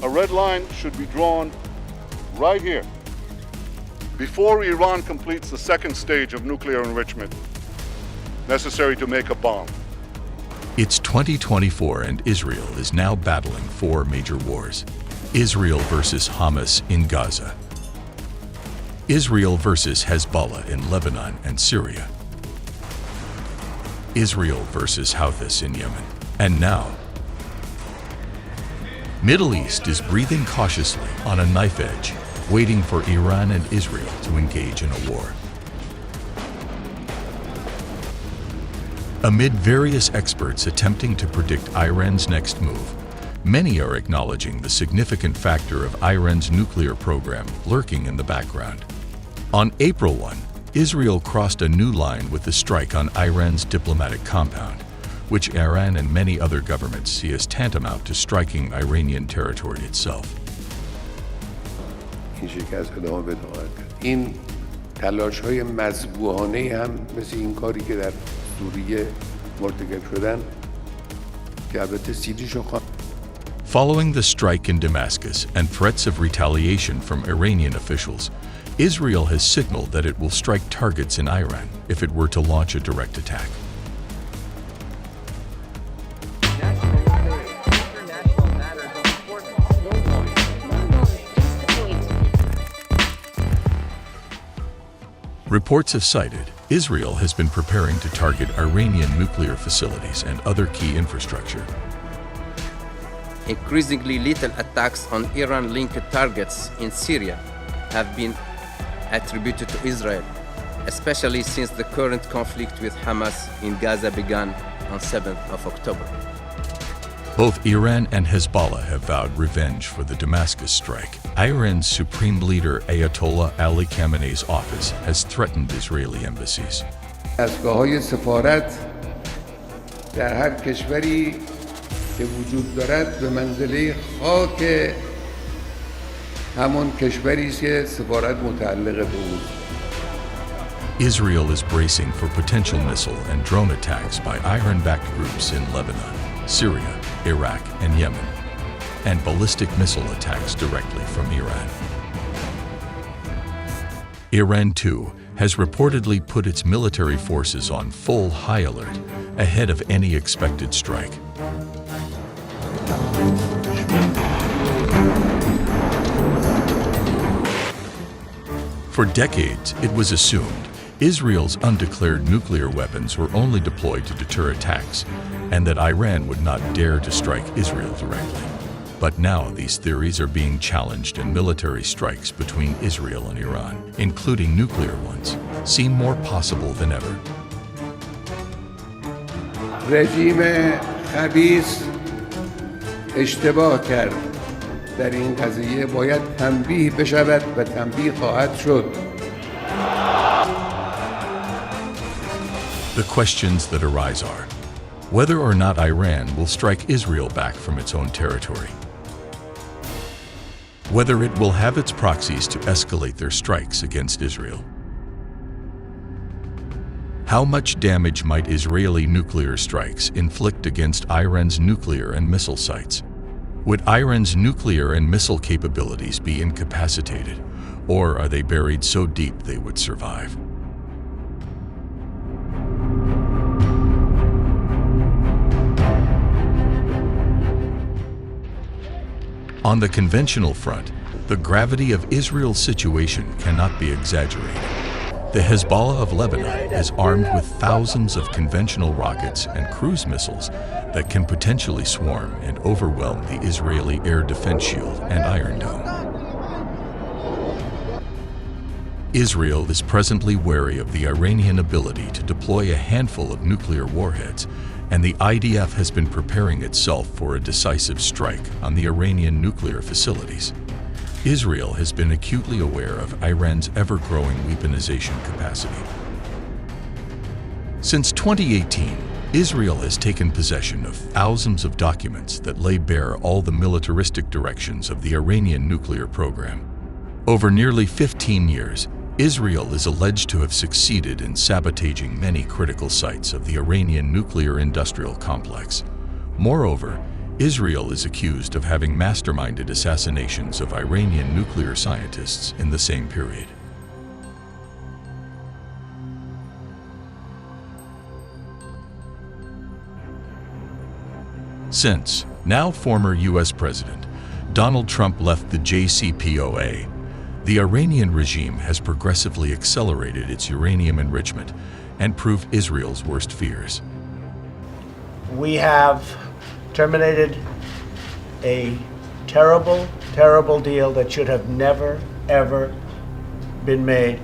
A red line should be drawn right here before Iran completes the second stage of nuclear enrichment necessary to make a bomb. It's 2024 and Israel is now battling four major wars. Israel versus Hamas in Gaza. Israel versus Hezbollah in Lebanon and Syria. Israel versus Houthis in Yemen. And now, Middle East is breathing cautiously on a knife edge, waiting for Iran and Israel to engage in a war. Amid various experts attempting to predict Iran's next move, many are acknowledging the significant factor of Iran's nuclear program lurking in the background. On April 1, Israel crossed a new line with the strike on Iran's diplomatic compound, which Iran and many other governments see as tantamount to striking Iranian territory itself. این شکست ادامه پیدا خواهد کرد. این تلاش‌های مذبوحانه هم مثل این کاری که در سوریه مرتکب شدن که البته سیریشو Following the strike in Damascus and threats of retaliation from Iranian officials, Israel has signaled that it will strike targets in Iran if it were to launch a direct attack. Reports have cited Israel has been preparing to target Iranian nuclear facilities and other key infrastructure. Increasingly lethal attacks on Iran-linked targets in Syria have been attributed to Israel, especially since the current conflict with Hamas in Gaza began on 7th of October. Both Iran and Hezbollah have vowed revenge for the Damascus strike. Iran's supreme leader Ayatollah Ali Khamenei's office has threatened Israeli embassies. دستگاه‌های سفارت در هر کشوری که وجود دارد به منزله خاک همون کشوری است که سفارت متعلق به اون. Israel is bracing for potential missile and drone attacks by Iran-backed groups in Lebanon, Syria, Iraq, and Yemen, and ballistic missile attacks directly from Iran. Iran, too, has reportedly put its military forces on full high alert ahead of any expected strike. For decades, it was assumed Israel's undeclared nuclear weapons were only deployed to deter attacks, and that Iran would not dare to strike Israel directly. But now these theories are being challenged, and military strikes between Israel and Iran, including nuclear ones, seem more possible than ever. رژیم خبیث اشتباه کرد. در این قضیه باید تنبیه بشود و تنبیه خواهد شد. The questions that arise are whether or not Iran will strike Israel back from its own territory, whether it will have its proxies to escalate their strikes against Israel, how much damage might Israeli nuclear strikes inflict against Iran's nuclear and missile sites. Would Iran's nuclear and missile capabilities be incapacitated, or are they buried so deep they would survive? On the conventional front, the gravity of Israel's situation cannot be exaggerated. The Hezbollah of Lebanon is armed with thousands of conventional rockets and cruise missiles that can potentially swarm and overwhelm the Israeli air defense shield and Iron Dome. Israel is presently wary of the Iranian ability to deploy a handful of nuclear warheads, and the IDF has been preparing itself for a decisive strike on the Iranian nuclear facilities. Israel has been acutely aware of Iran's ever-growing weaponization capacity. Since 2018, Israel has taken possession of thousands of documents that lay bare all the militaristic directions of the Iranian nuclear program. Over nearly 15 years, Israel is alleged to have succeeded in sabotaging many critical sites of the Iranian nuclear industrial complex. Moreover, Israel is accused of having masterminded assassinations of Iranian nuclear scientists in the same period. Since now former U.S. President Donald Trump left the JCPOA, the Iranian regime has progressively accelerated its uranium enrichment and proved Israel's worst fears. We have terminated a terrible, terrible deal that should have never, ever been made.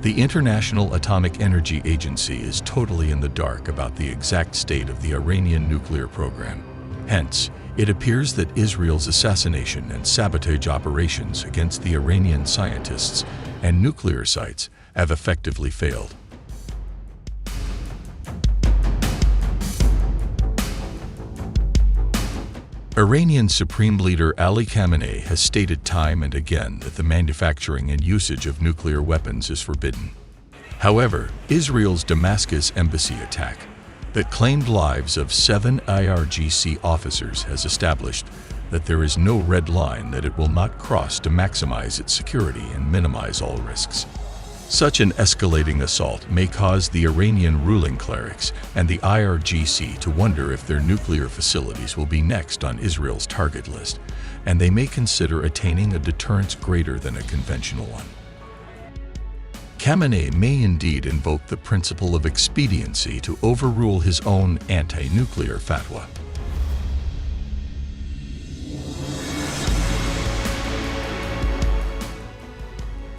The International Atomic Energy Agency is totally in the dark about the exact state of the Iranian nuclear program. Hence, it appears that Israel's assassination and sabotage operations against the Iranian scientists and nuclear sites have effectively failed. Iranian Supreme Leader Ali Khamenei has stated time and again that the manufacturing and usage of nuclear weapons is forbidden. However, Israel's Damascus embassy attack that claimed lives of 7 IRGC officers has established that there is no red line that it will not cross to maximize its security and minimize all risks. Such an escalating assault may cause the Iranian ruling clerics and the IRGC to wonder if their nuclear facilities will be next on Israel's target list, and they may consider attaining a deterrence greater than a conventional one. Khamenei may indeed invoke the principle of expediency to overrule his own anti-nuclear fatwa.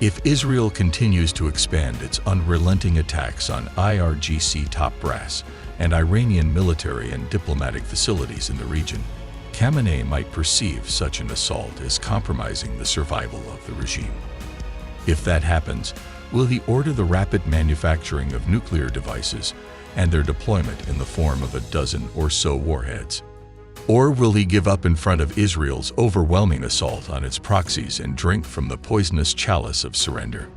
If Israel continues to expand its unrelenting attacks on IRGC top brass and Iranian military and diplomatic facilities in the region, Khamenei might perceive such an assault as compromising the survival of the regime. If that happens, will he order the rapid manufacturing of nuclear devices and their deployment in the form of a dozen or so warheads? Or will he give up in front of Israel's overwhelming assault on its proxies and drink from the poisonous chalice of surrender?